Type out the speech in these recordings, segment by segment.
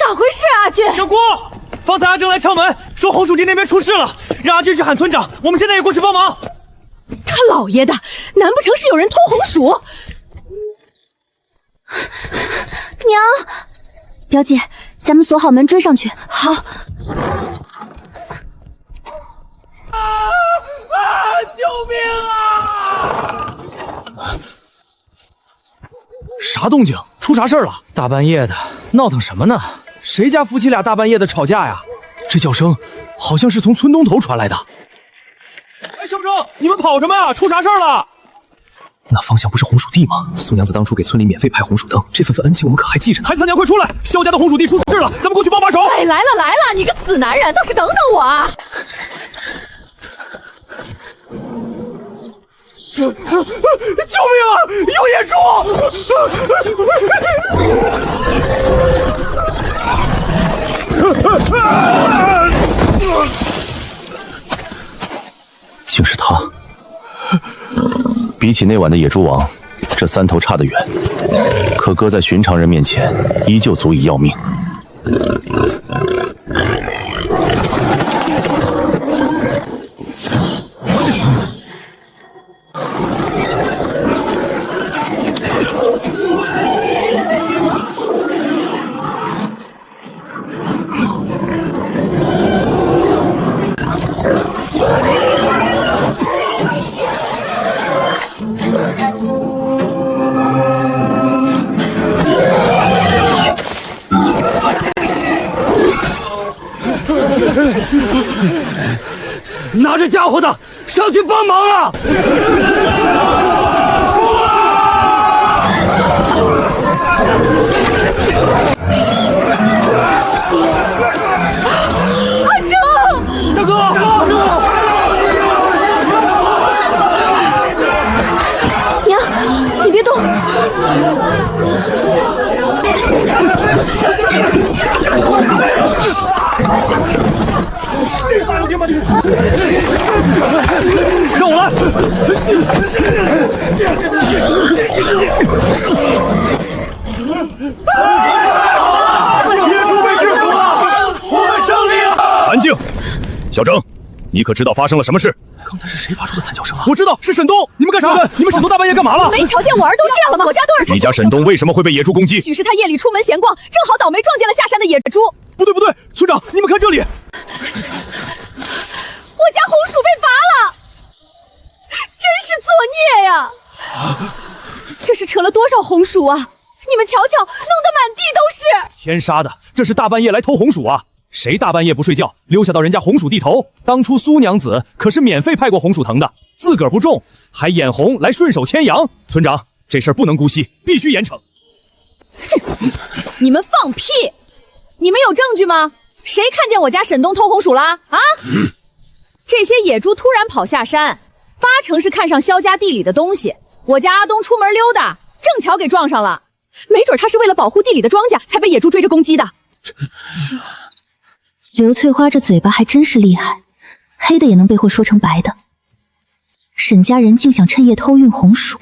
咋回事啊，阿俊？小姑，方才阿正来敲门，说红薯地那边出事了，让阿俊去喊村长，我们现在也过去帮忙。他老爷的，难不成是有人偷红薯？娘，表姐，咱们锁好门追上去。好。救命啊！啥动静？出啥事儿了？大半夜的，闹腾什么呢？谁家夫妻俩大半夜的吵架呀？这叫声好像是从村东头传来的。哎，小郑，你们跑什么呀？出啥事儿了？那方向不是红薯地吗？苏娘子当初给村里免费派红薯灯，这份恩情我们可还记着呢。孩子，娘快出来！萧家的红薯地出事了，咱们过去帮把手。哎，来了，你个死男人，倒是等等我啊！救命啊！有野猪！竟是他！比起那晚的野猪王，这三头差得远，可搁在寻常人面前，依旧足以要命。拿着家伙的上去帮忙啊！阿正，大哥，娘，你别动。让我来！野猪被制服了，我们胜利了！安静，小郑，你可知道发生了什么事？刚才是谁发出的惨叫声啊？我知道是沈东，你们干啥？你们沈东大半夜干嘛了？没瞧见我儿都这样了吗？我家多少？你家沈东为什么会被野猪攻击？许是他夜里出门闲逛，正好倒霉撞见了下山的野猪。不对，村长，你们看这里，我家红薯被罚了，真是作孽呀！这是扯了多少红薯啊？你们瞧瞧，弄得满地都是！天杀的，这是大半夜来偷红薯啊！谁大半夜不睡觉，溜下到人家红薯地头？当初苏娘子可是免费派过红薯藤的，自个儿不种，还眼红来顺手牵羊。村长，这事儿不能姑息，必须严惩。哼，你们放屁！你们有证据吗？谁看见我家沈东偷红薯啦？啊？这些野猪突然跑下山，8成是看上萧家地里的东西。我家阿东出门溜达，正巧给撞上了。没准他是为了保护地里的庄稼，才被野猪追着攻击的。刘翠花这嘴巴还真是厉害，黑的也能被货说成白的。沈家人竟想趁夜偷运红薯，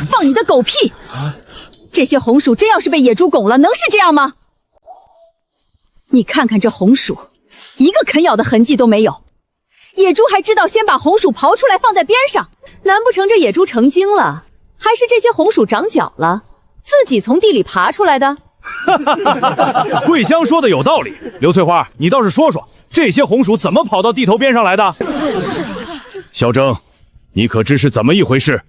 放你的狗屁！这些红薯真要是被野猪拱了，能是这样吗？你看看这红薯，一个啃咬的痕迹都没有。野猪还知道先把红薯刨出来放在边上，难不成这野猪成精了？还是这些红薯长脚了，自己从地里爬出来的？桂香说的有道理，刘翠花，你倒是说说，这些红薯怎么跑到地头边上来的？小郑，你可知是怎么一回事？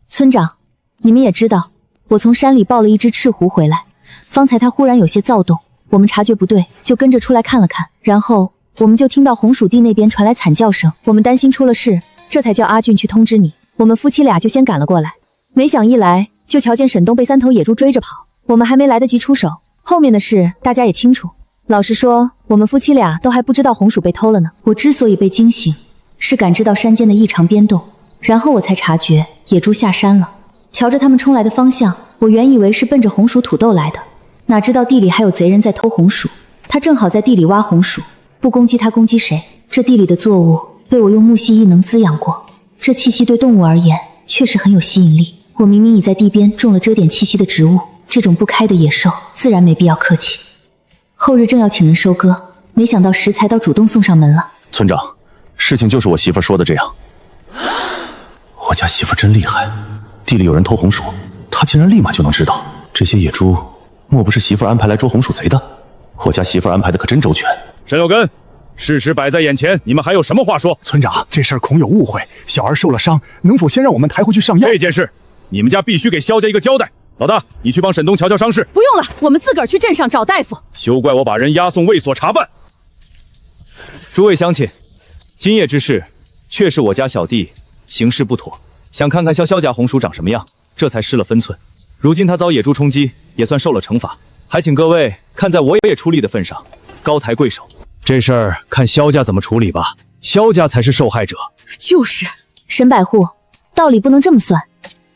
村长，你们也知道，我从山里抱了一只赤狐回来，方才它忽然有些躁动，我们察觉不对，就跟着出来看了看，然后我们就听到红薯地那边传来惨叫声，我们担心出了事，这才叫阿俊去通知你。我们夫妻俩就先赶了过来，没想一来就瞧见沈东被3头野猪追着跑，我们还没来得及出手，后面的事大家也清楚。老实说，我们夫妻俩都还不知道红薯被偷了呢。我之所以被惊醒，是感知到山间的异常变动，然后我才察觉野猪下山了。瞧着他们冲来的方向，我原以为是奔着红薯土豆来的，哪知道地里还有贼人在偷红薯。他正好在地里挖红薯，不攻击他攻击谁？这地里的作物被我用木系异能滋养过，这气息对动物而言确实很有吸引力。我明明已在地边种了遮点气息的植物，这种不开的野兽自然没必要客气。后日正要请人收割，没想到食材倒主动送上门了。村长，事情就是我媳妇说的这样。我家媳妇真厉害，地里有人偷红薯，她竟然立马就能知道。这些野猪，莫不是媳妇安排来捉红薯贼的？我家媳妇安排的可真周全。沈有根，事实摆在眼前，你们还有什么话说？村长，这事儿恐有误会，小儿受了伤，能否先让我们抬回去上药？这件事，你们家必须给萧家一个交代。老大，你去帮沈东瞧瞧伤势。不用了，我们自个儿去镇上找大夫。休怪我把人押送卫所查办。诸位乡亲，今夜之事，确是我家小弟行事不妥，想看看萧家红薯长什么样，这才失了分寸。如今他遭野猪冲击，也算受了惩罚，还请各位看在我也出力的份上，高抬贵手。这事儿看萧家怎么处理吧，萧家才是受害者。就是，沈百户，道理不能这么算。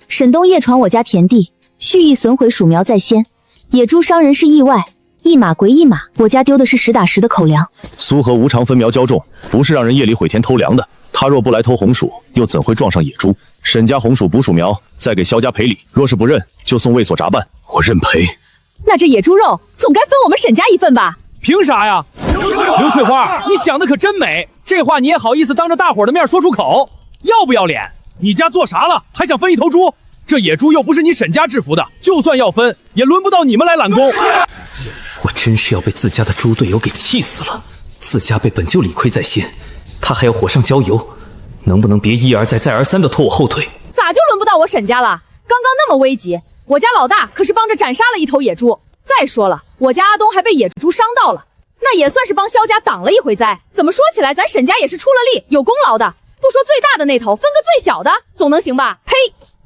沈东夜闯我家田地，蓄意损毁薯苗在先，野猪伤人是意外，一码归一码，我家丢的是实打实的口粮。苏和无偿分苗交种，不是让人夜里毁田偷粮的。他若不来偷红薯，又怎会撞上野猪？沈家红薯补薯苗，再给萧家赔礼。若是不认，就送卫所查办。我认赔。那这野猪肉总该分我们沈家一份吧？凭啥呀？刘翠花，你想的可真美，这话你也好意思当着大伙的面说出口？要不要脸？你家做啥了？还想分一头猪？这野猪又不是你沈家制服的，就算要分，也轮不到你们来揽功。我真是要被自家的猪队友给气死了！自家辈本就理亏在先，他还要火上浇油，能不能别一而再再而三的拖我后腿？咋就轮不到我沈家了？刚刚那么危急，我家老大可是帮着斩杀了一头野猪。再说了，我家阿东还被野猪伤到了，那也算是帮萧家挡了一回灾。怎么说起来，咱沈家也是出了力，有功劳的。不说最大的那头，分个最小的，总能行吧？呸！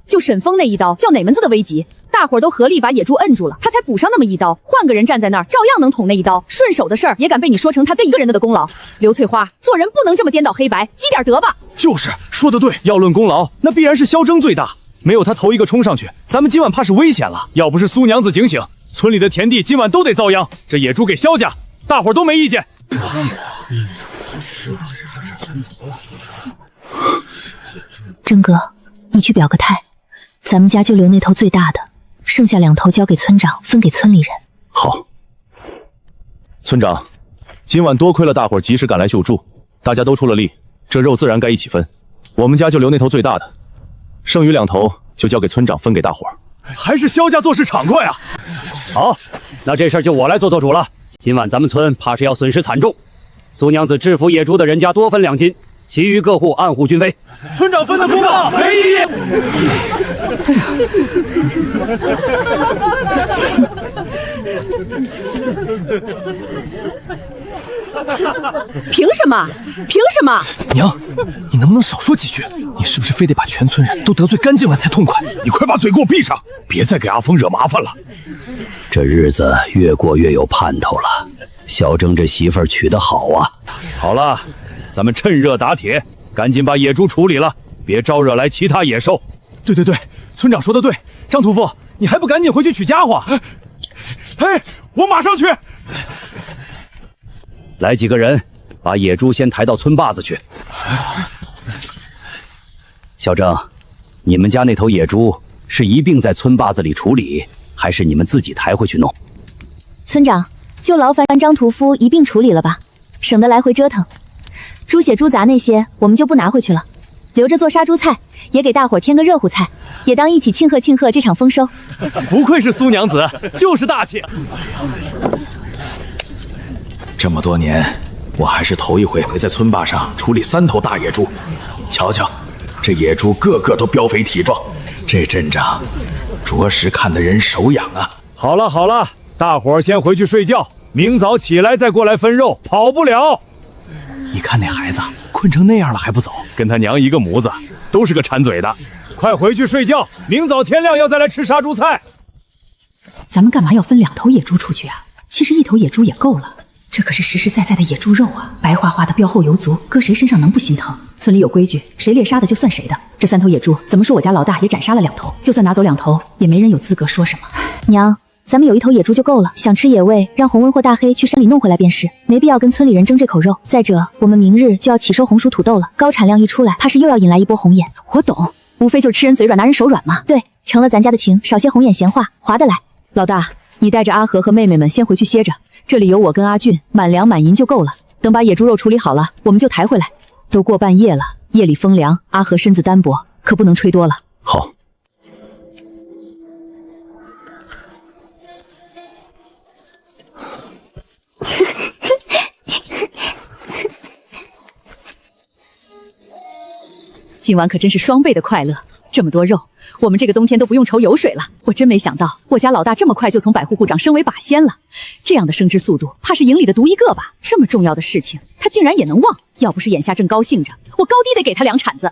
就沈峰那一刀，叫哪门子的危急？大伙儿都合力把野猪摁住了，他才补上那么一刀。换个人站在那儿，照样能捅那一刀。顺手的事儿也敢被你说成他跟一个人的功劳？刘翠花，做人不能这么颠倒黑白，积点德吧。就是说得对，要论功劳，那必然是萧征最大。没有他头一个冲上去，咱们今晚怕是危险了。要不是苏娘子警醒，村里的田地今晚都得遭殃。这野猪给萧家，大伙儿都没意见。征哥，你去表个态，咱们家就留那头最大的，剩下2头交给村长，分给村里人。好，村长，今晚多亏了大伙儿及时赶来救助，大家都出了力，这肉自然该一起分。我们家就留那头最大的，剩余2头就交给村长分给大伙儿。还是萧家做事敞快啊！好，那这事儿就我来做主了。今晚咱们村怕是要损失惨重，苏娘子制服野猪的人家多分2斤，其余各户按户均分。村长分的公道，没异议。凭什么？凭什么？娘，你能不能少说几句？你是不是非得把全村人都得罪干净了才痛快？你快把嘴给我闭上，别再给阿峰惹麻烦了。这日子越过越有盼头了，萧征这媳妇儿娶得好啊！好了，咱们趁热打铁，赶紧把野猪处理了，别招惹来其他野兽。对对对，村长说的对。张屠夫，你还不赶紧回去取家伙？哎，我马上去。来几个人，把野猪先抬到村坝子去。小郑，你们家那头野猪是一并在村坝子里处理，还是你们自己抬回去弄？村长，就劳烦张屠夫一并处理了吧，省得来回折腾。猪血猪杂那些我们就不拿回去了，留着做杀猪菜，也给大伙添个热乎菜，也当一起庆贺庆贺这场丰收。不愧是苏娘子，就是大气。这么多年，我还是头一回在村坝上处理3头大野猪。瞧瞧，这野猪个个都膘肥体壮，这阵仗着实看得人手痒啊！好了好了，大伙儿先回去睡觉，明早起来再过来分肉，跑不了。你看那孩子困成那样了还不走，跟他娘一个模子，都是个馋嘴的。快回去睡觉，明早天亮要再来吃杀猪菜。咱们干嘛要分2头野猪出去啊？其实1头野猪也够了。这可是实实在在的野猪肉啊，白花花的，膘厚油足，搁谁身上能不心疼？村里有规矩，谁猎杀的就算谁的。这3头野猪，怎么说我家老大也斩杀了2头，就算拿走2头，也没人有资格说什么。娘，咱们有1头野猪就够了，想吃野味，让红温或大黑去山里弄回来便是，没必要跟村里人争这口肉。再者，我们明日就要起收红薯土豆了，高产量一出来，怕是又要引来一波红眼。我懂，无非就是吃人嘴软，拿人手软嘛。对，成了咱家的情，少些红眼闲话，划得来。老大，你带着阿和和妹妹们先回去歇着，这里有我跟阿俊，满粮满银就够了。等把野猪肉处理好了，我们就抬回来。都过半夜了，夜里风凉，阿和身子单薄，可不能吹多了。好。今晚可真是双倍的快乐，这么多肉，我们这个冬天都不用愁油水了。我真没想到，我家老大这么快就从百户户长升为把仙了。这样的升职速度，怕是营里的独一个吧？这么重要的事情，他竟然也能忘。要不是眼下正高兴着，我高低得给他2铲子。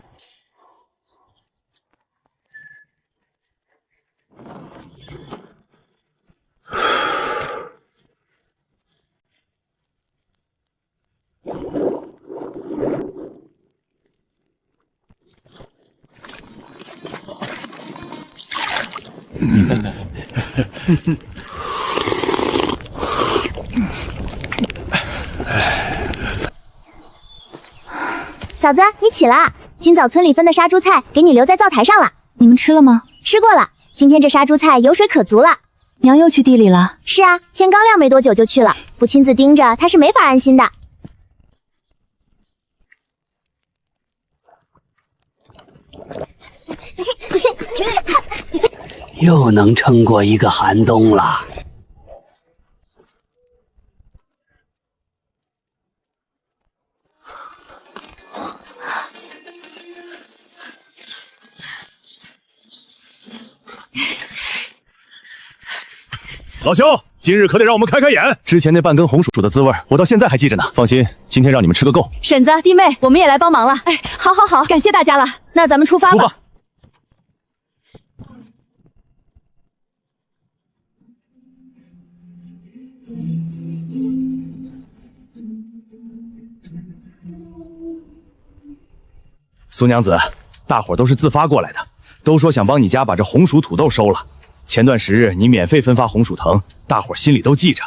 嫂子，你起啦！今早村里分的杀猪菜给你留在灶台上了，你们吃了吗？吃过了。今天这杀猪菜油水可足了。娘又去地里了？是啊，天刚亮没多久就去了，不亲自盯着，她是没法安心的。又能撑过一个寒冬了。老兄，今日可得让我们开开眼。之前那半根红薯的滋味，我到现在还记着呢。放心，今天让你们吃个够。婶子、弟妹，我们也来帮忙了。哎，好好好，感谢大家了。那咱们出发吧。出发。苏娘子，大伙都是自发过来的，都说想帮你家把这红薯土豆收了。前段时日你免费分发红薯藤，大伙心里都记着。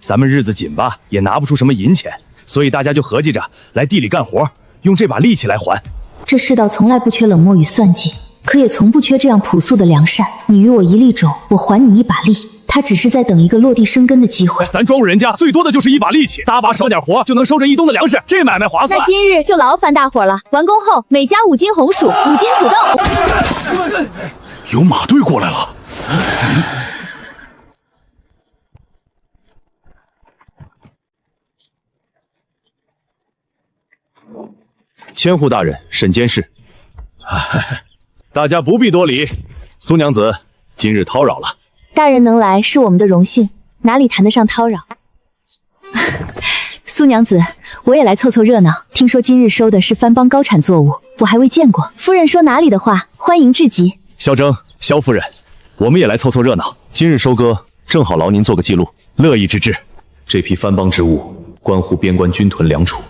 咱们日子紧吧，也拿不出什么银钱，所以大家就合计着来地里干活，用这把力气来还。这世道从来不缺冷漠与算计，可也从不缺这样朴素的良善。你与我一粒种，我还你一把力。他只是在等一个落地生根的机会。咱庄户人家最多的就是一把力气，搭把手点活就能收这1冬的粮食，这买卖划算。那今日就劳烦大伙了。完工后每家5斤红薯，5斤土豆。有马队过来了。千户大人，审监事。大家不必多礼。苏娘子，今日叨扰了。大人能来是我们的荣幸，哪里谈得上叨扰？苏娘子，我也来凑凑热闹。听说今日收的是番邦高产作物，我还未见过。夫人说哪里的话，欢迎至极。萧征，萧夫人，我们也来凑凑热闹。今日收割，正好劳您做个记录，乐意之至。这批番邦之物，关乎边关军屯粮储。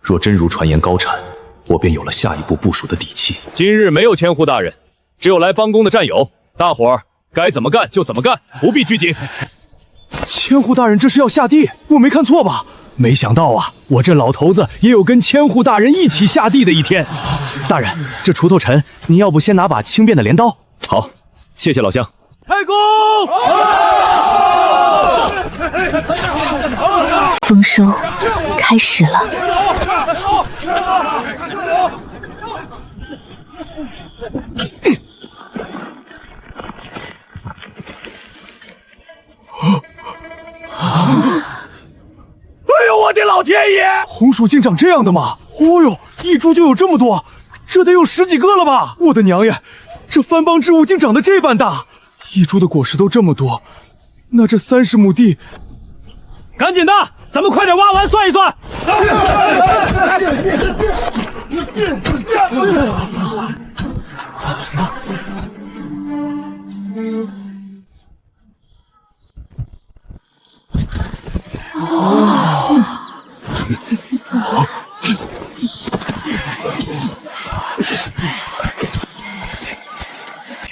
若真如传言高产，我便有了下一步部署的底气。今日没有千户大人，只有来帮工的战友，大伙儿该怎么干就怎么干，不必拘谨。千户大人这是要下地，我没看错吧？没想到啊，我这老头子也有跟千户大人一起下地的一天。大人，这锄头沉，您要不先拿把轻便的镰刀？好，谢谢老乡。开工！丰收开始了。哎呦我的老天爷！红薯竟长这样的吗？哦呦，一株就有这么多，这得有10几个了吧！我的娘呀，这番邦之物竟长得这般大，一株的果实都这么多，那这30亩地，赶紧的，咱们快点挖完算一算。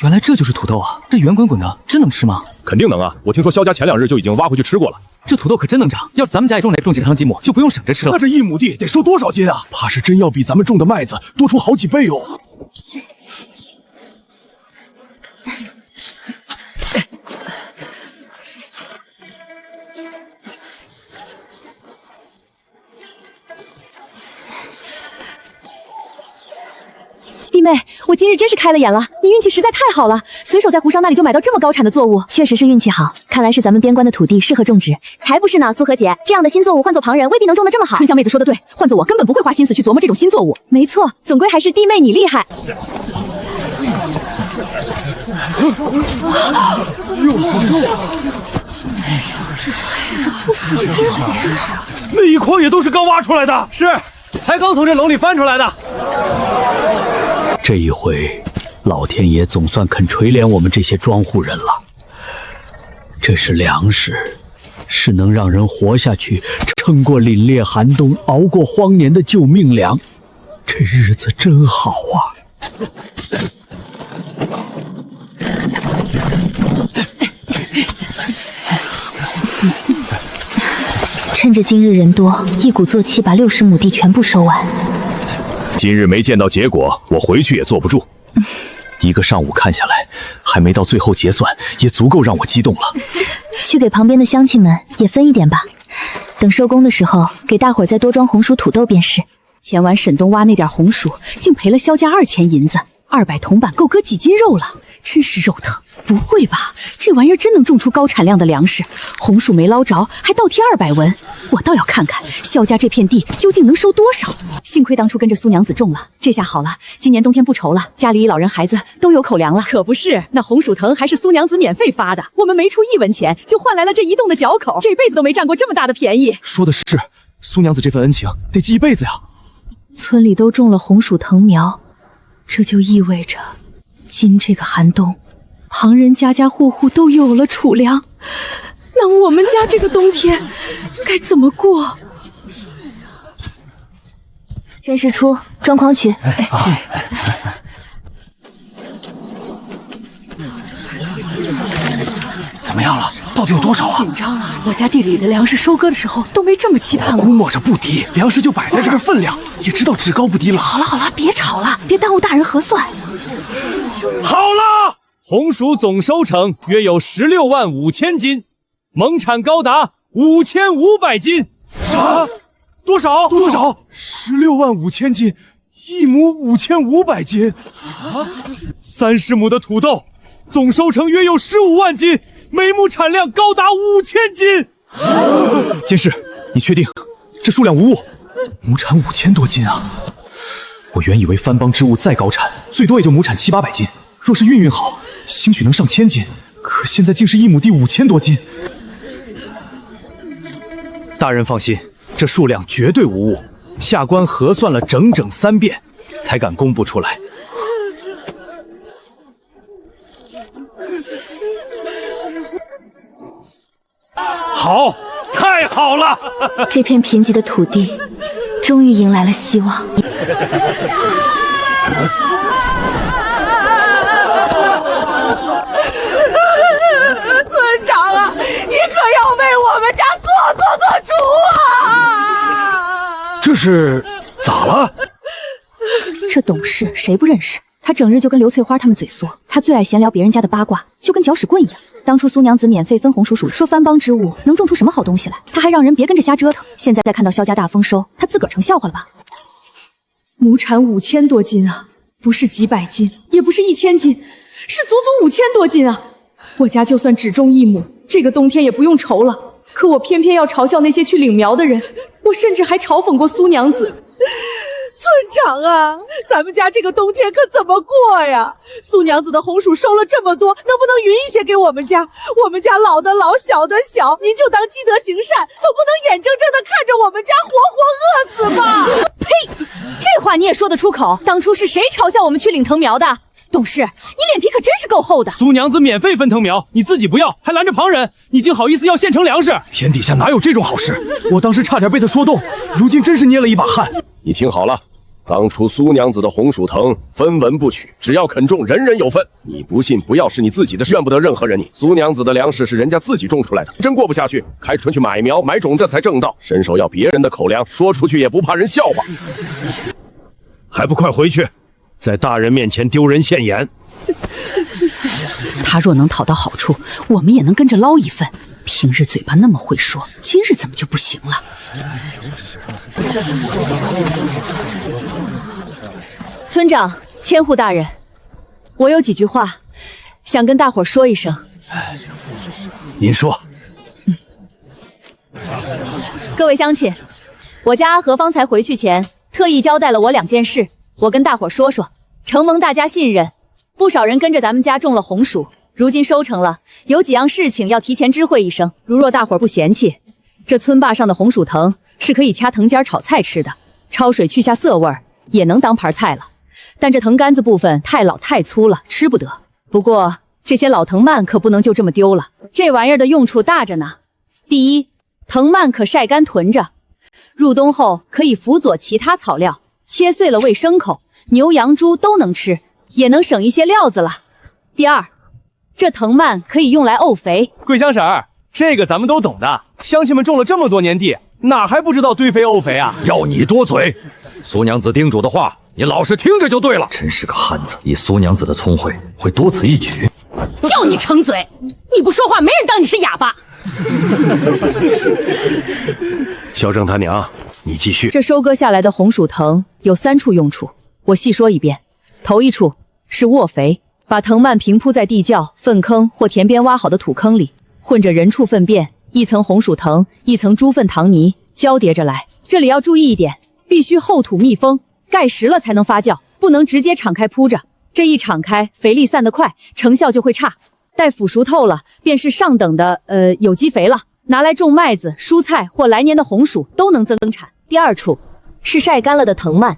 原来这就是土豆啊！这圆滚滚的，真能吃吗？肯定能啊！我听说萧家前2日就已经挖回去吃过了。这土豆可真能长，要是咱们家也种几趟几亩，就不用省着吃了。那这1亩地得收多少斤啊？怕是真要比咱们种的麦子多出好几倍哦。弟妹，我今日真是开了眼了，你运气实在太好了，随手在胡商那里就买到这么高产的作物。确实是运气好，看来是咱们边关的土地适合种植。才不是呢，苏荷姐，这样的新作物换做旁人未必能种得这么好。春香妹子说的对，换做我根本不会花心思去琢磨这种新作物。没错，总归还是弟妹你厉害。那一筐也都是刚挖出来的，是，才刚从这笼里翻出来的。这一回，老天爷总算肯垂怜我们这些庄户人了。这是粮食，是能让人活下去、撑过凛冽寒冬、熬过荒年的救命粮。这日子真好啊！趁着今日人多，一鼓作气把60亩地全部收完。今日没见到结果，我回去也坐不住。一个上午看下来，还没到最后结算，也足够让我激动了。去给旁边的乡亲们也分一点吧，等收工的时候给大伙儿再多装红薯土豆便是。前晚沈东挖那点红薯，竟赔了萧家2000银子，200铜板够割几斤肉了，真是肉疼。不会吧，这玩意儿真能种出高产量的粮食？红薯没捞着，还倒贴200文，我倒要看看萧家这片地究竟能收多少。幸亏当初跟着苏娘子种了，这下好了，今年冬天不愁了，家里一老人孩子都有口粮了。可不是，那红薯藤还是苏娘子免费发的，我们没出1文钱，就换来了这一栋的脚口，这辈子都没占过这么大的便宜。说的是，苏娘子这份恩情得记一辈子呀。村里都种了红薯藤苗，这就意味着今这个寒冬，旁人家家户户都有了储粮，那我们家这个冬天该怎么过？真是出装筐去。怎么样了？到底有多少啊？紧张啊！我家地里的粮食收割的时候都没这么期盼过。估摸着不低，粮食就摆在这儿，分量也知道只高不低了。好了好了，别吵了，别耽误大人核算。好了，红薯总收成约有16万5千斤，亩产高达5500斤。啥？多少？16万5千斤，1亩5500斤。30亩的土豆，总收成约有15万斤，每亩产量高达5000斤。监事，你确定这数量无误？亩产5000多斤啊！我原以为番邦之物再高产，最多也就亩产700-800斤，若是运好，兴许能上1000斤。可现在竟是1亩地5000多斤。大人放心，这数量绝对无误，下官核算了整整3遍，才敢公布出来。好，太好了！这片贫瘠的土地，终于迎来了希望。村长啊，你可要为我们家做主啊！这是咋了？这董事谁不认识？他整日就跟刘翠花他们嘴嗦，他最爱闲聊别人家的八卦，就跟搅屎棍一样。当初苏娘子免费分红薯薯，说番邦之物能种出什么好东西来，他还让人别跟着瞎折腾。现在再看到萧家大丰收，他自个儿成笑话了吧？亩产5000多斤啊，不是几百斤，也不是1000斤，是足足5000多斤啊！我家就算只种1亩，这个冬天也不用愁了。可我偏偏要嘲笑那些去领苗的人，我甚至还嘲讽过苏娘子。村长啊，咱们家这个冬天可怎么过呀？苏娘子的红薯收了这么多，能不能匀一些给我们家？我们家老的老，小的小，您就当积德行善，总不能眼睁睁的看着我们家活饿死吧？呸！这话你也说得出口？当初是谁嘲笑我们去领藤苗的？董事，你脸皮可真是够厚的。苏娘子免费分藤苗，你自己不要，还拦着旁人，你竟好意思要现成粮食？天底下哪有这种好事？我当时差点被他说动，如今真是捏了一把汗。你听好了，当初苏娘子的红薯藤分文不取，只要肯种，人人有份。你不信不要，是你自己的事，怨不得任何人。你苏娘子的粮食是人家自己种出来的，真过不下去，开春去买苗买种子才正道。伸手要别人的口粮，说出去也不怕人笑话。还不快回去，在大人面前丢人现眼。他若能讨到好处，我们也能跟着捞一份。平日嘴巴那么会说，今日怎么就不行了？村长，千户大人，我有几句话想跟大伙说一声。您说。各位乡亲，我家阿和方才回去前特意交代了我2件事，我跟大伙说说，承蒙大家信任，不少人跟着咱们家种了红薯，如今收成了，有几样事情要提前知会一声。如若大伙不嫌弃，这村坝上的红薯藤是可以掐藤尖炒菜吃的，焯水去下涩味儿，也能当盘菜了。但这藤杆子部分太老太粗了，吃不得。不过这些老藤蔓可不能就这么丢了，这玩意儿的用处大着呢。第一，藤蔓可晒干囤着，入冬后可以辅佐其他草料，切碎了喂牲口，牛羊猪都能吃，也能省一些料子了。第二，这藤蔓可以用来沤肥。桂香婶儿，这个咱们都懂的，乡亲们种了这么多年地，哪还不知道堆肥沤肥啊？要你多嘴，苏娘子叮嘱的话，你老实听着就对了。真是个汉子，以苏娘子的聪慧，会多此一举。就你撑嘴，你不说话，没人当你是哑巴。萧正他娘，你继续。这收割下来的红薯藤有3处用处，我细说一遍。头一处是沃肥，把藤蔓平铺在地窖、粪坑或田边挖好的土坑里，混着人畜粪便，一层红薯藤，一层猪粪糖泥，交叠着来。这里要注意一点，必须厚土密封，盖实了才能发酵，不能直接敞开铺着。这一敞开，肥力散得快，成效就会差。待腐熟透了，便是上等的有机肥了，拿来种麦子、蔬菜或来年的红薯都能增产。第二处是晒干了的藤蔓，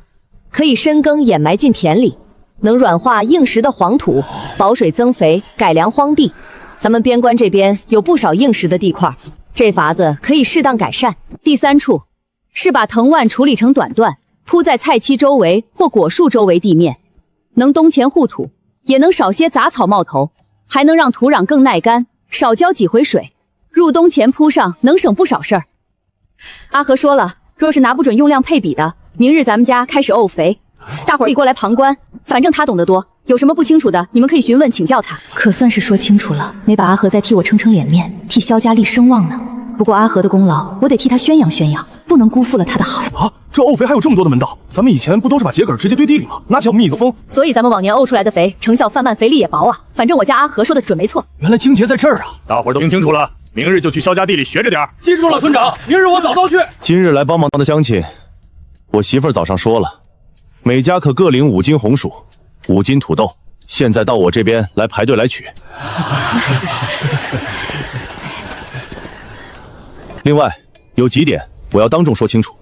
可以深耕掩埋进田里，能软化硬实的黄土，保水增肥，改良荒地。咱们边关这边有不少硬实的地块，这法子可以适当改善。第三处是把藤蔓处理成短段，铺在菜畦周围或果树周围地面，能冬前护土，也能少些杂草冒头，还能让土壤更耐干，少浇几回水。入冬前铺上，能省不少事儿。阿和说了，若是拿不准用量配比的，明日咱们家开始沤肥，大伙儿一过来旁观，反正他懂得多，有什么不清楚的，你们可以询问请教他。可算是说清楚了，没把阿和再替我撑撑脸面，替萧家立声望呢。不过阿和的功劳，我得替他宣扬宣扬，不能辜负了他的好。啊，这沤肥还有这么多的门道，咱们以前不都是把秸秆直接堆地里吗？拿脚密个封。所以咱们往年沤出来的肥，成效泛慢，肥力也薄啊。反正我家阿和说的准没错。原来症结在这儿啊！大伙儿都听清楚了，明日就去萧家地里学着点。记住了，村长，明日我早到去。今日来帮忙的乡亲，我媳妇儿早上说了，每家可各领5斤红薯，5斤土豆，现在到我这边来排队来取。另外有几点我要当众说清楚，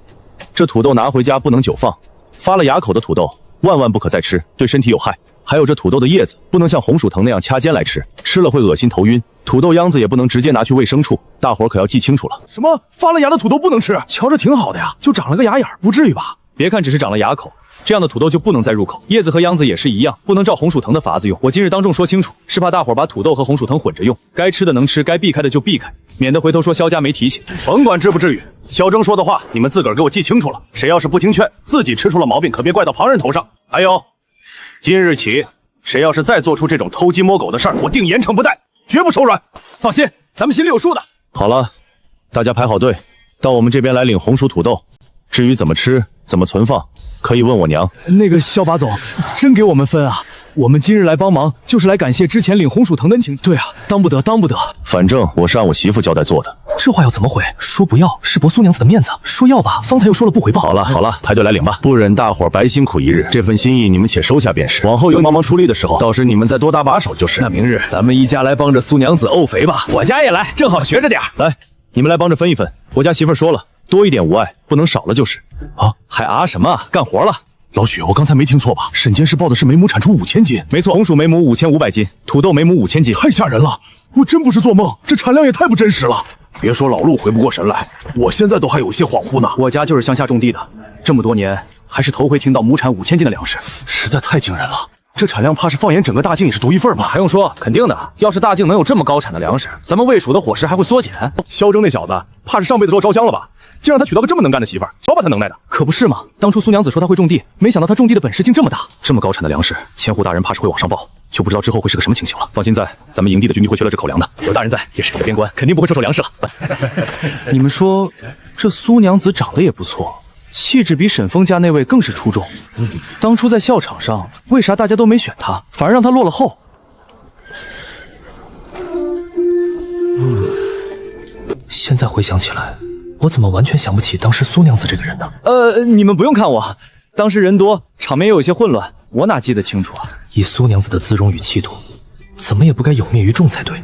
这土豆拿回家不能久放，发了芽口的土豆万万不可再吃，对身体有害。还有这土豆的叶子不能像红薯藤那样掐尖来吃，吃了会恶心头晕。土豆秧子也不能直接拿去喂牲畜，大伙儿可要记清楚了。什么发了芽的土豆不能吃？瞧着挺好的呀，就长了个芽眼，不至于吧？别看只是长了芽口，这样的土豆就不能再入口。叶子和秧子也是一样，不能照红薯藤的法子用。我今日当众说清楚，是怕大伙儿把土豆和红薯藤混着用，该吃的能吃，该避开的就避开，免得回头说萧家没提醒。甭管至不至于，萧征说的话你们自个儿给我记清楚了。谁要是不听劝，自己吃出了毛病，可别怪到旁人头上。还有，今日起，谁要是再做出这种偷鸡摸狗的事儿，我定严惩不贷，绝不手软。放心，咱们心里有数的。好了，大家排好队，到我们这边来领红薯土豆。至于怎么吃、怎么存放，可以问我娘。那个萧把总，真给我们分啊！我们今日来帮忙，就是来感谢之前领红薯藤的恩情。对啊，当不得，当不得。反正我是按我媳妇交代做的。这话要怎么回？说不要是驳苏娘子的面子，说要吧，方才又说了不回报。好了好了，排队来领吧，不忍大伙儿白辛苦一日，这份心意你们且收下便是。往后有帮忙出力的时候，到时你们再多搭把手就是。那明日咱们一家来帮着苏娘子沤肥吧，我家也来，正好学着点。来，你们来帮着分一分。我家媳妇说了，多一点无碍，不能少了就是。啊，还啊什么？干活了。老许，我刚才没听错吧？沈监事报的是每亩产出5000斤。没错，红薯每亩5500斤，土豆每亩5000斤。太吓人了，我真不是做梦，这产量也太不真实了。别说老陆回不过神来，我现在都还有一些恍惚呢。我家就是乡下种地的，这么多年还是头回听到亩产5000斤的粮食，实在太惊人了。这产量怕是放眼整个大境也是独一份吧？还用说，肯定的。要是大境能有这么高产的粮食，咱们魏蜀的伙食还会缩减。萧征那小子，怕是上辈子落烧香了吧？竟让他娶到个这么能干的媳妇儿，瞧把他能耐的。可不是嘛，当初苏娘子说他会种地，没想到他种地的本事竟这么大。这么高产的粮食，千户大人怕是会往上报，就不知道之后会是个什么情形了。放心在，咱们营地的军队会缺了这口粮的，有大人在，也是这边关，肯定不会收手粮食了。你们说，这苏娘子长得也不错，气质比沈峰家那位更是出众。当初在校场上，为啥大家都没选他，反而让他落了后？现在回想起来，我怎么完全想不起当时苏娘子这个人呢？你们不用看我，当时人多，场面也有些混乱，我哪记得清楚啊？以苏娘子的姿容与气度，怎么也不该有蔑于众才对。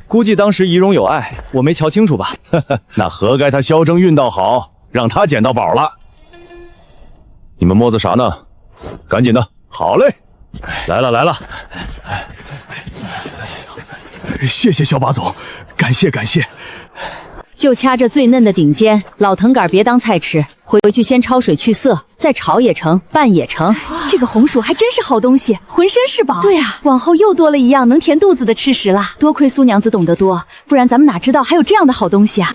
估计当时仪容有碍，我没瞧清楚吧？那活该他萧征运道好，让他捡到宝了。你们摸着啥呢？赶紧的！好嘞，来了来了。谢谢萧八总，感谢感谢。就掐这最嫩的顶尖，老藤杆别当菜吃，回去先焯水去色，再炒也成，拌也成。这个红薯还真是好东西，浑身是宝。对啊，往后又多了一样能填肚子的吃食啦。多亏苏娘子懂得多，不然咱们哪知道还有这样的好东西啊！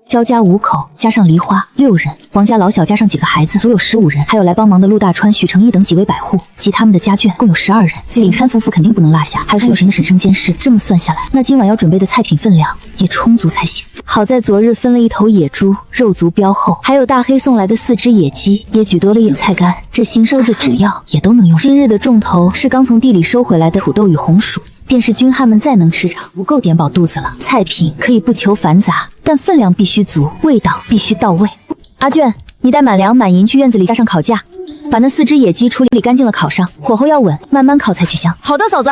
焦家5口加上梨花6人，王家老小加上几个孩子，足有15人，还有来帮忙的陆大川、许成义等几位百户及他们的家眷，共有12人。领川夫妇肯定不能落下，还有4神的婶生监视。这么算下来，那今晚要准备的菜品分量也充足才行。好在昨日分了1头野猪，肉足膘厚，还有大黑送来的4只野鸡，也举多了野菜干。这新收的纸药也都能用。今日的重头是刚从地里收回来的土豆与红薯。便是军汉们再能吃上，不够点饱肚子了。菜品可以不求繁杂，但分量必须足，味道必须到位。阿卷，你带满粮满银去院子里架上烤架，把那4只野鸡处理干净了烤上，火候要稳，慢慢烤才去香。好的，嫂子。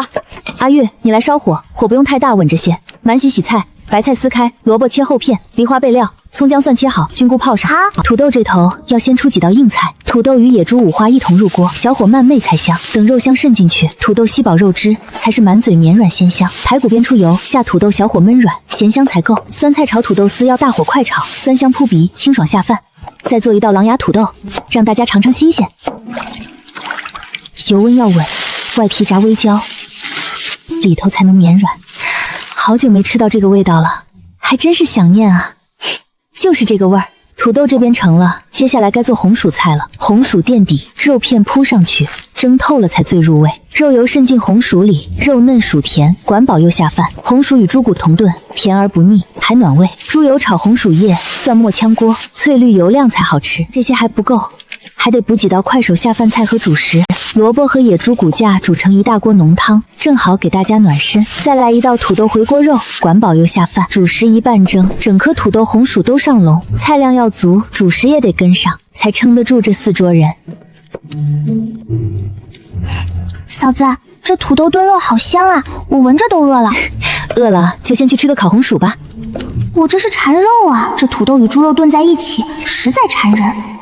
阿月，你来烧火，火不用太大，稳着些。满洗菜，白菜撕开，萝卜切厚片，梨花备料，葱姜蒜切好，菌菇泡上。土豆这头要先出几道硬菜，土豆与野猪五花一同入锅，小火慢煨才香。等肉香渗进去，土豆吸饱肉汁，才是满嘴绵软鲜香。排骨煸出油，下土豆，小火焖软，咸香才够。酸菜炒土豆丝要大火快炒，酸香扑鼻，清爽下饭。再做一道狼牙土豆，让大家尝尝新鲜。油温要稳，外皮炸微焦，里头才能绵软。好久没吃到这个味道了，还真是想念啊！就是这个味儿。土豆这边成了，接下来该做红薯菜了。红薯垫底，肉片铺上去，蒸透了才最入味。肉油渗进红薯里，肉嫩薯甜，管饱又下饭。红薯与猪骨同炖，甜而不腻，还暖胃。猪油炒红薯叶，蒜末炝锅，翠绿油亮才好吃。这些还不够，还得补几道快手下饭菜和主食。萝卜和野猪骨架煮成一大锅浓汤，正好给大家暖身。再来一道土豆回锅肉，管饱又下饭。主食一半蒸，整颗土豆、红薯都上笼，菜量要足，主食也得跟上，才撑得住这4桌人。嫂子，这土豆炖肉好香啊，我闻着都饿了。饿了就先去吃个烤红薯吧。我这是馋肉啊，这土豆与猪肉炖在一起，实在馋人。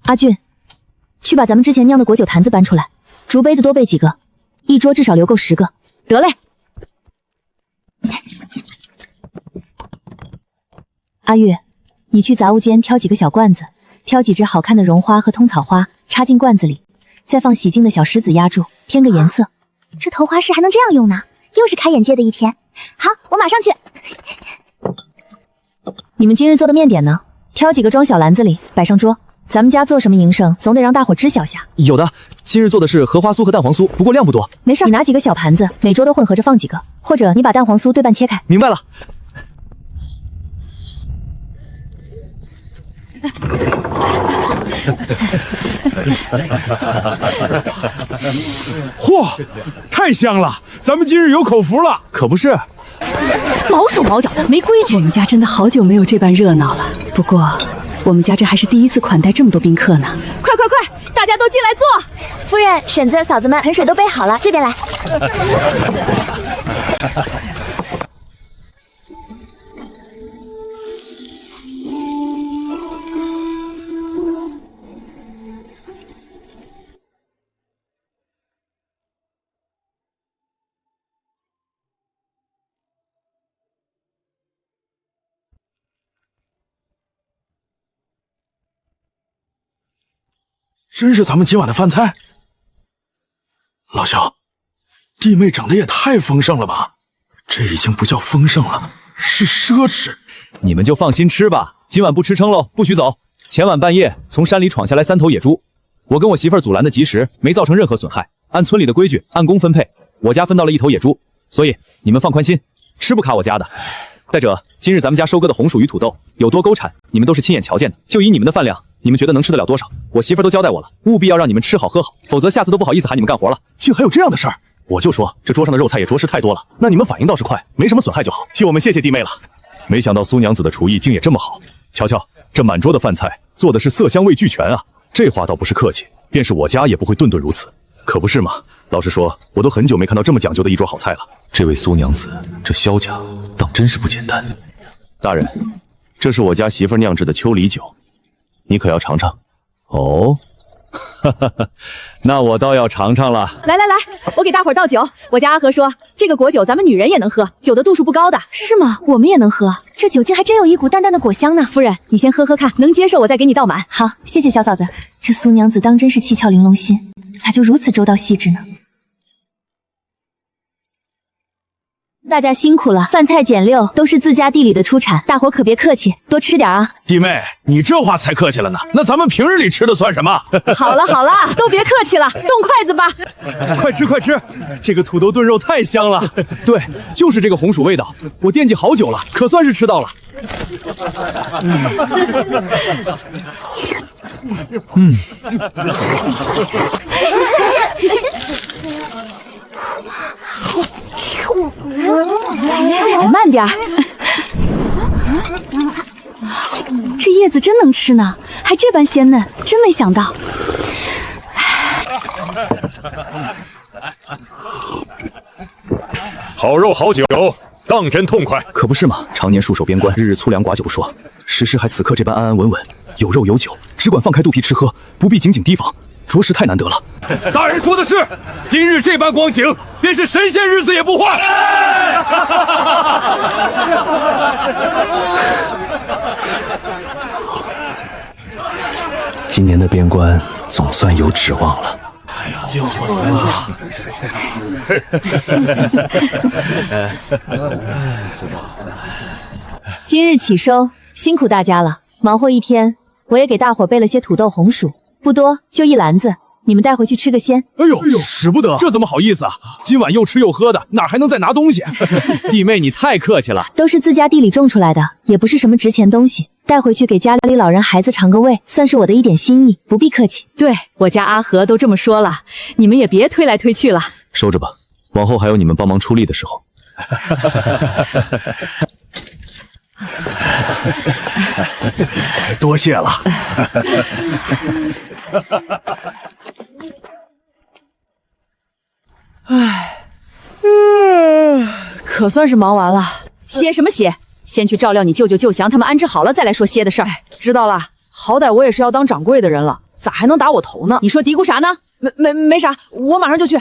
阿俊，去把咱们之前酿的果酒坛子搬出来，竹杯子多备几个，一桌至少留够10个。得嘞。阿月，你去杂物间挑几个小罐子，挑几只好看的绒花和通草花，插进罐子里，再放洗净的小石子压住，添个颜色。这头花式还能这样用呢，又是开眼界的一天。好，我马上去。你们今日做的面点呢？挑几个装小篮子里，摆上桌。咱们家做什么营生，总得让大伙知晓下。有的，今日做的是荷花酥和蛋黄酥，不过量不多。没事，你拿几个小盘子，每桌都混合着放几个，或者你把蛋黄酥对半切开。明白了。嚯，太香了！咱们今日有口福了。可不是，毛手毛脚的，没规矩。我们家真的好久没有这般热闹了。不过，我们家这还是第一次款待这么多宾客呢。快快快，大家都进来坐。夫人、婶子、嫂子们，盆水都备好了，这边来。真是咱们今晚的饭菜？老肖，弟妹长得也太丰盛了吧？这已经不叫丰盛了，是奢侈。你们就放心吃吧，今晚不吃撑喽，不许走。前晚半夜从山里闯下来3头野猪，我跟我媳妇儿阻拦的及时，没造成任何损害。按村里的规矩，按工分配，我家分到了1头野猪，所以你们放宽心，吃不卡我家的。再者，今日咱们家收割的红薯与土豆有多沟产，你们都是亲眼瞧见的。就以你们的饭量，你们觉得能吃得了多少？我媳妇儿都交代我了，务必要让你们吃好喝好，否则下次都不好意思喊你们干活了。竟还有这样的事儿！我就说这桌上的肉菜也着实太多了，那你们反应倒是快，没什么损害就好，替我们谢谢弟妹了。没想到苏娘子的厨艺竟也这么好，瞧瞧这满桌的饭菜，做的是色香味俱全啊！这话倒不是客气，便是我家也不会顿顿如此，可不是吗？老实说，我都很久没看到这么讲究的一桌好菜了。这位苏娘子，这萧家当真是不简单。大人，这是我家媳妇酿制的秋梨酒，你可要尝尝？哦，哈哈哈，那我倒要尝尝了。来来来，我给大伙儿倒酒。我家阿和说，这个果酒咱们女人也能喝，酒的度数不高的。是吗？我们也能喝，这酒精还真有一股淡淡的果香呢。夫人，你先喝喝看，能接受我再给你倒满。好，谢谢小嫂子。这苏娘子当真是七窍玲珑心，咋就如此周到细致呢？大家辛苦了，饭菜简陋，都是自家地里的出产，大伙可别客气，多吃点啊。弟妹，你这话才客气了呢，那咱们平日里吃的算什么？好了好了，都别客气了，动筷子吧。快吃快吃，这个土豆炖肉太香了。对，就是这个红薯味道，我惦记好久了，可算是吃到了。慢点儿，这叶子真能吃呢，还这般鲜嫩，真没想到。好肉好酒，当真痛快。可不是嘛，常年戍守边关，日日粗粮寡酒不说，时时还此刻这般安安稳稳，有肉有酒，只管放开肚皮吃喝，不必紧紧提防，着实太难得了。大人说的是，今日这般光景，便是神仙日子也不换。今年的边关总算有指望了。又过3家。今日起收，辛苦大家了。忙活一天，我也给大伙备了些土豆红薯，不多，就1篮子，你们带回去吃个鲜。哎呦，使不得，这怎么好意思啊？今晚又吃又喝的，哪还能再拿东西？弟妹，你太客气了，都是自家地里种出来的，也不是什么值钱东西，带回去给家里老人孩子尝个味，算是我的一点心意，不必客气。对，我家阿和都这么说了，你们也别推来推去了，收着吧，往后还有你们帮忙出力的时候。多谢了。可算是忙完了。歇什么歇？先去照料你舅舅舅祥他们安置好了，再来说歇的事儿。知道了，好歹我也是要当掌柜的人了，咋还能打我头呢？你说嘀咕啥呢？没啥，我马上就去。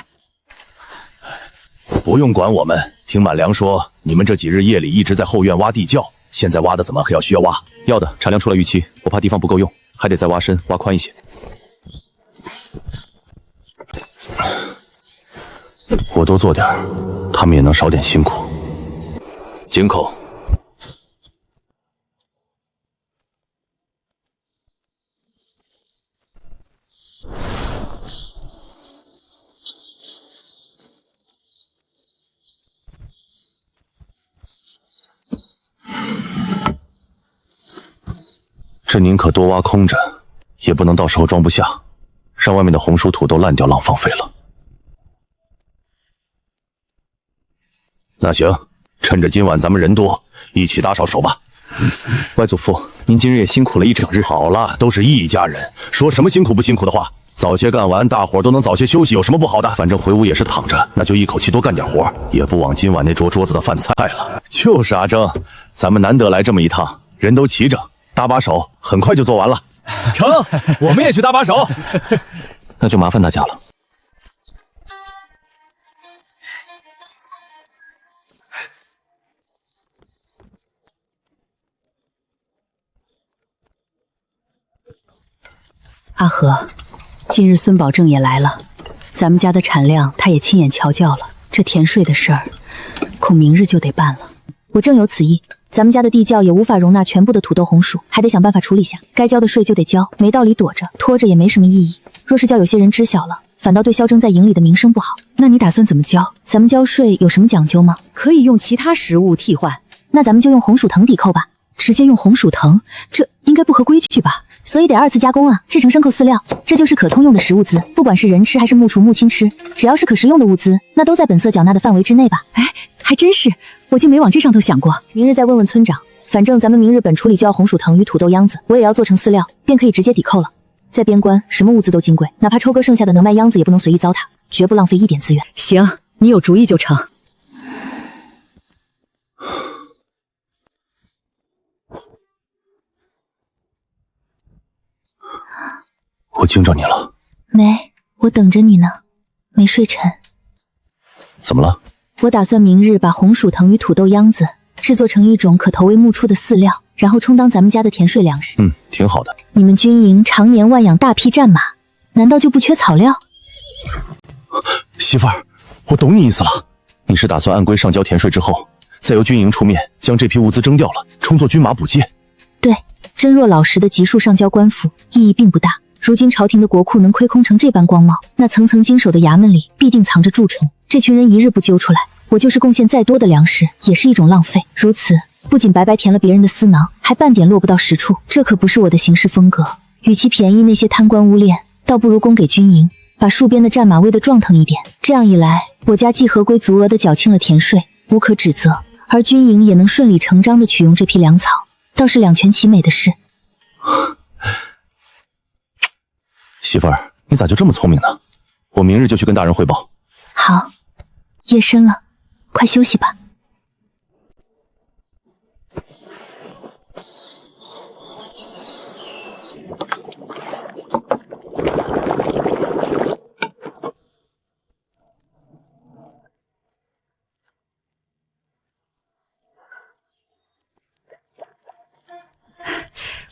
不用管我们，听满良说，你们这几日夜里一直在后院挖地窖，现在挖的怎么还要需要挖？要的，产量出了预期，我怕地方不够用，还得再挖深挖宽一些。我多做点，他们也能少点辛苦。井口，这宁可多挖空着，也不能到时候装不下，让外面的红薯土豆烂掉，浪放废了。那行，趁着今晚咱们人多，一起打扫手吧。外祖父，您今日也辛苦了一整日。好了，都是一家人，说什么辛苦不辛苦的话？早些干完，大伙儿都能早些休息，有什么不好的？反正回屋也是躺着，那就一口气多干点活，也不枉今晚那桌子的饭菜了。就是阿正，咱们难得来这么一趟，人都齐整，搭把手，很快就做完了。成，我们也去搭把手。那就麻烦大家了。阿和，今日孙保正也来了，咱们家的产量他也亲眼瞧教了。这田税的事儿，恐明日就得办了。我正有此意，咱们家的地窖也无法容纳全部的土豆红薯，还得想办法处理下。该交的税就得交，没道理躲着拖着也没什么意义。若是叫有些人知晓了，反倒对萧征在营里的名声不好。那你打算怎么交？咱们交税有什么讲究吗？可以用其他食物替换。那咱们就用红薯藤抵扣吧。直接用红薯藤，这应该不合规矩吧？所以得2次加工啊，制成牲口饲料，这就是可通用的食物资。不管是人吃还是牧畜牧亲吃，只要是可食用的物资，那都在本色缴纳的范围之内吧？哎，还真是，我竟没往这上头想过。明日再问问村长，反正咱们明日本处理就要红薯藤与土豆秧子，我也要做成饲料，便可以直接抵扣了。在边关，什么物资都金贵，哪怕抽割剩下的能卖秧子，也不能随意糟蹋，绝不浪费一点资源。行，你有主意就成。我惊着你了。没，我等着你呢，没睡沉。怎么了？我打算明日把红薯藤与土豆秧子制作成一种可投喂牧畜的饲料，然后充当咱们家的田税粮食。挺好的。你们军营常年万养大批战马，难道就不缺草料？媳妇儿，我懂你意思了。你是打算按规上交田税之后，再由军营出面将这批物资征调了，充作军马补借。对，真若老实的急速上交官府，意义并不大。如今朝廷的国库能亏空成这般光貌，那层层经手的衙门里必定藏着蛀虫。这群人一日不揪出来，我就是贡献再多的粮食，也是一种浪费。如此不仅白白填了别人的私囊，还半点落不到实处，这可不是我的行事风格。与其便宜那些贪官污吏，倒不如供给军营，把戍边的战马喂得壮腾一点。这样一来，我家既合规足额地缴清了田税，无可指责，而军营也能顺理成章地取用这批粮草，倒是两全其美的事。媳妇儿，你咋就这么聪明呢？我明日就去跟大人汇报。好，夜深了，快休息吧。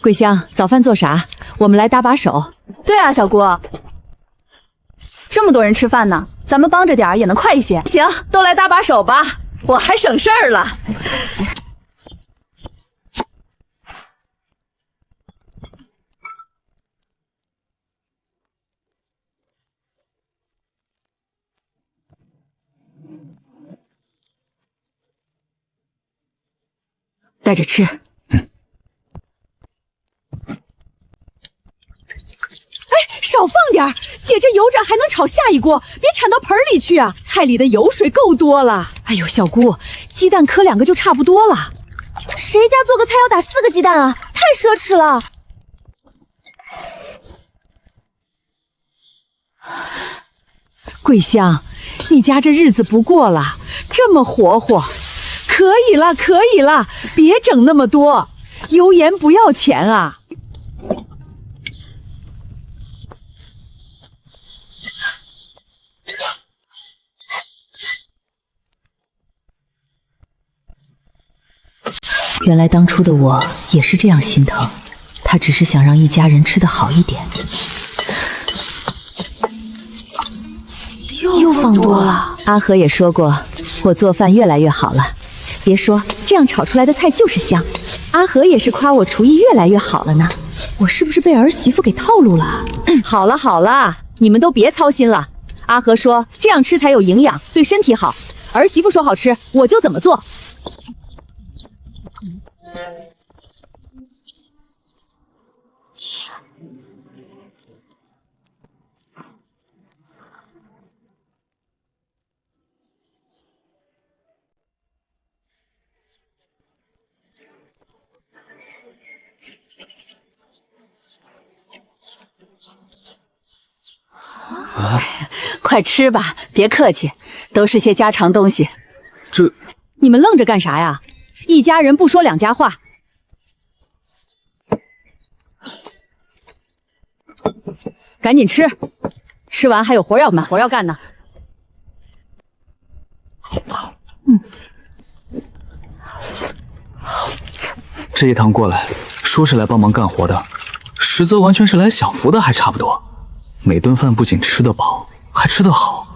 桂香，早饭做啥？我们来搭把手。对啊，小姑，这么多人吃饭呢，咱们帮着点儿也能快一些。行，都来搭把手吧，我还省事儿了。带着吃。少放点儿，姐这油炸还能炒下一锅，别铲到盆里去啊！菜里的油水够多了。哎呦，小姑，鸡蛋磕2个就差不多了。谁家做个菜要打4个鸡蛋啊？太奢侈了。桂香，你家这日子不过了，这么活活，可以了，可以了，别整那么多，油盐不要钱啊。原来当初的我也是这样心疼，他只是想让一家人吃得好一点。又放多了。阿和也说过，我做饭越来越好了。别说，这样炒出来的菜就是香。阿和也是夸我厨艺越来越好了呢。我是不是被儿媳妇给套路了？好了好了，你们都别操心了。阿和说这样吃才有营养，对身体好。儿媳妇说好吃，我就怎么做。快吃吧，别客气，都是些家常东西。你们愣着干啥呀？一家人不说两家话。赶紧吃，吃完还有活要干呢。这一趟过来，说是来帮忙干活的，实则完全是来享福的，还差不多。每顿饭不仅吃得饱，还吃得好。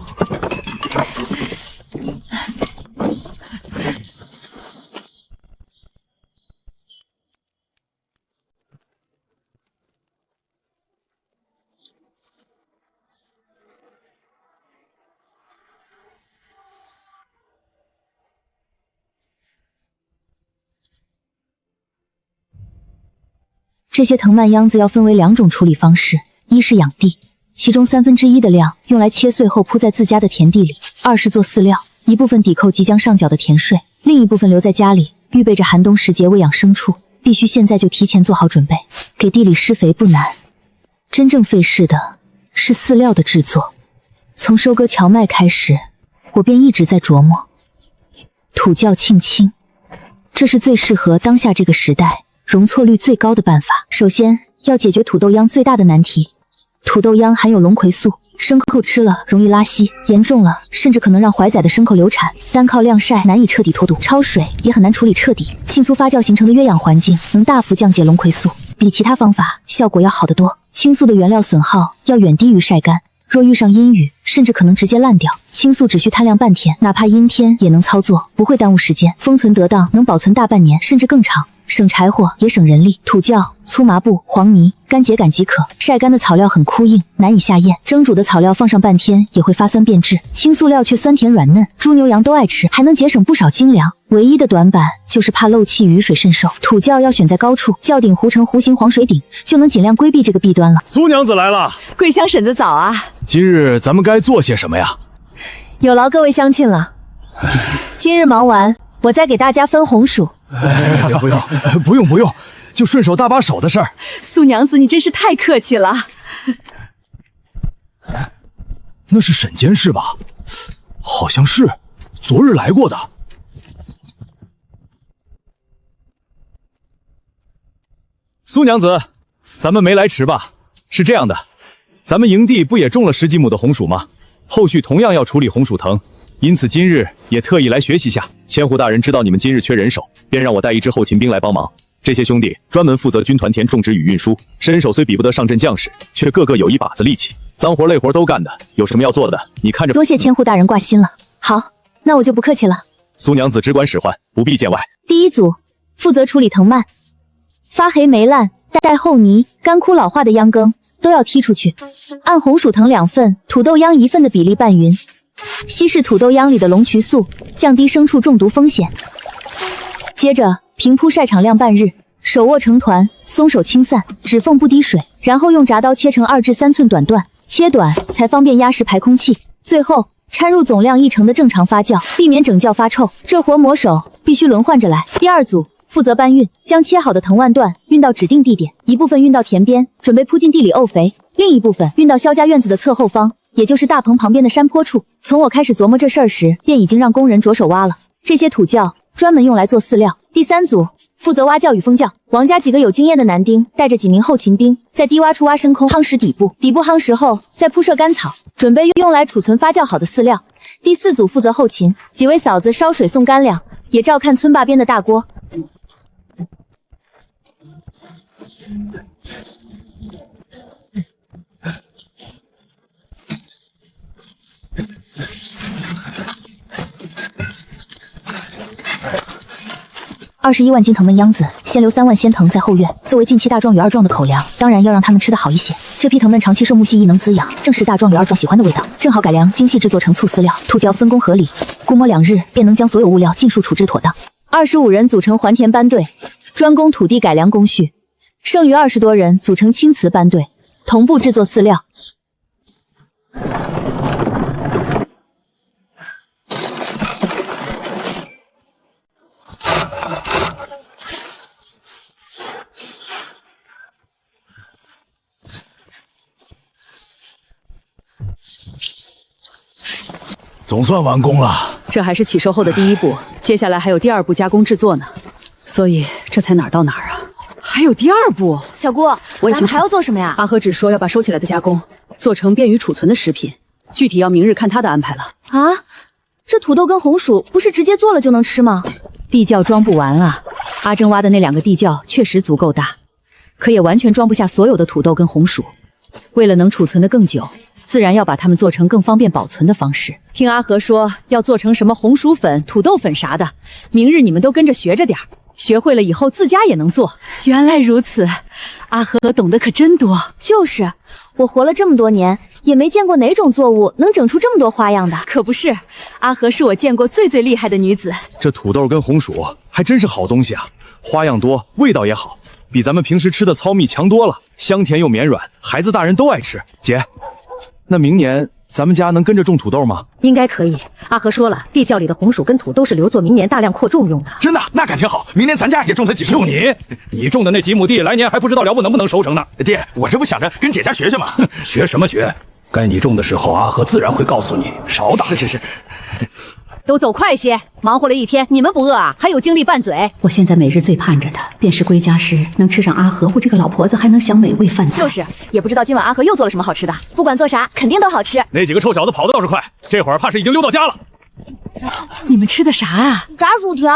这些藤蔓秧子要分为2种处理方式，一是养地，其中1/3的量用来切碎后铺在自家的田地里；二是做饲料，一部分抵扣即将上缴的田税，另一部分留在家里，预备着寒冬时节喂养牲畜。必须现在就提前做好准备。给地里施肥不难，真正费事的是饲料的制作。从收割荞麦开始，我便一直在琢磨土窖沁青，这是最适合当下这个时代容错率最高的办法。首先要解决土豆秧最大的难题，土豆秧含有龙葵素，牲口吃了容易拉稀，严重了甚至可能让怀崽的牲口流产。单靠晾晒难以彻底脱毒，焯水也很难处理彻底。浸酥发酵形成的约氧环境能大幅降解龙葵素，比其他方法效果要好得多。青素的原料损耗要远低于晒干，若遇上阴雨，甚至可能直接烂掉。青素只需摊晾半天，哪怕阴天也能操作，不会耽误时间。封存得当，能保存大半年甚至更长，省柴火也省人力。土窖、粗麻布、黄泥干秸秆即可。晒干的草料很枯硬，难以下咽，蒸煮的草料放上半天也会发酸变质。青素料却酸甜软嫩，猪牛羊都爱吃，还能节省不少精粮。唯一的短板就是怕漏气，雨水渗受。土窖要选在高处，窖顶糊成弧形黄水顶，就能尽量规避这个弊端了。苏娘子来了，桂香婶子早啊！今日咱们该做些什么呀？有劳各位乡亲了。今日忙完，我再给大家分红薯。不用，就顺手搭把手的事儿。苏娘子，你真是太客气了。那是沈监事吧？好像是，昨日来过的。苏娘子，咱们没来迟吧？是这样的，咱们营地不也种了10几亩的红薯吗？后续同样要处理红薯藤，因此今日也特意来学习下。千户大人知道你们今日缺人手，便让我带一支后勤兵来帮忙。这些兄弟专门负责军团田种植与运输，身手虽比不得上阵将士，却个个有一把子力气，脏活累活都干的。有什么要做的，你看着。多谢千户大人挂心了。好，那我就不客气了。苏娘子只管使唤，不必见外。第一组负责处理藤蔓，发黑霉烂、带厚泥、干枯老化的秧根都要剔出去，按红薯藤2份、土豆秧1份的比例拌匀，稀释土豆秧里的龙曲素，降低牲畜中毒风险。接着平铺晒场晾半日，手握成团，松手轻散，指缝不滴水，然后用铡刀切成2至3寸短段，切短才方便压实排空气。最后掺入总量1成的正常发酵，避免整窖发臭。这活磨手必须轮换着来。第二组负责搬运，将切好的藤蔓段运到指定地点，一部分运到田边，准备铺进地里沤肥；另一部分运到萧家院子的侧后方，也就是大棚旁边的山坡处。从我开始琢磨这事儿时，便已经让工人着手挖了。这些土窖专门用来做饲料。第三组负责挖窖与封窖，王家几个有经验的男丁带着几名后勤兵，在低洼处挖深空，夯实底部夯实后再铺设干草，准备用来储存发酵好的饲料。第四组负责后勤，几位嫂子烧水送干粮，也照看村坝边的大锅。21万斤藤秆秧子，先留3万鲜藤在后院，作为近期大壮与二壮的口粮。当然要让他们吃得好一些。这批藤秆长期受木细益能滋养，正是大壮与二壮喜欢的味道。正好改良精细制作成醋饲料，土窖分工合理，估摸2日便能将所有物料尽数处置妥当。25人组成还田班队，专攻土地改良工序，剩余20多人组成青瓷班队，同步制作饲料。总算完工了。这还是起售后的第一步，接下来还有第2步加工制作呢，所以这才哪儿到哪儿啊？还有第2步？小姑，咱们还要做什么呀？阿和只说要把收起来的加工做成便于储存的食品，具体要明日看他的安排了。啊，这土豆跟红薯不是直接做了就能吃吗？地窖装不完啊！阿珍挖的那2个地窖确实足够大，可也完全装不下所有的土豆跟红薯。为了能储存的更久，自然要把它们做成更方便保存的方式。听阿和说要做成什么红薯粉、土豆粉啥的，明日你们都跟着学着点儿，学会了以后自家也能做。原来如此，阿和懂得可真多。就是，我活了这么多年，也没见过哪种作物能整出这么多花样的。可不是，阿和是我见过最厉害的女子。这土豆跟红薯还真是好东西啊，花样多，味道也好，比咱们平时吃的糙米强多了，香甜又绵软，孩子大人都爱吃。姐，那明年咱们家能跟着种土豆吗？应该可以。阿和说了，地窖里的红薯跟土豆是留作明年大量扩种用的。真的？那可挺好，明年咱家也种它几十亩。就你种的那几亩地，来年还不知道能不能收成呢。爹，我这不想着跟姐家学学吗？学什么学？该你种的时候，阿和自然会告诉你。少打。是。都走快些，忙活了一天，你们不饿啊？还有精力拌嘴？我现在每日最盼着的便是归家时能吃上阿和我这个老婆子还能享美味饭菜。就是，也不知道今晚阿和又做了什么好吃的。不管做啥，肯定都好吃。那几个臭小子跑得倒是快，这会儿怕是已经溜到家了。你们吃的啥啊？炸薯条，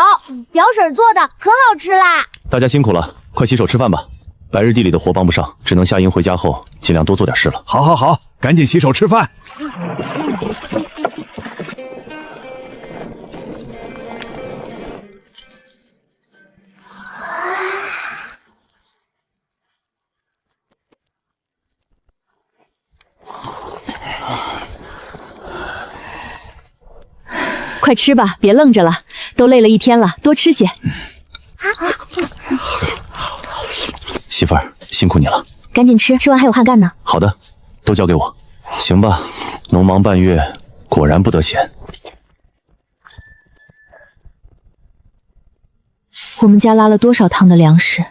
表婶做的，可好吃啦！大家辛苦了，快洗手吃饭吧。白日地里的活帮不上，只能夏英回家后尽量多做点事了。好，赶紧洗手吃饭。快吃吧，别愣着了，都累了一天了，多吃些。媳妇儿，辛苦你了。赶紧吃，吃完还有汗干呢。好的，都交给我。行吧，农忙半月，果然不得闲。我们家拉了多少趟的粮食，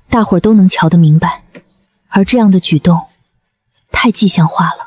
大伙儿都能瞧得明白，而这样的举动，太迹象化了。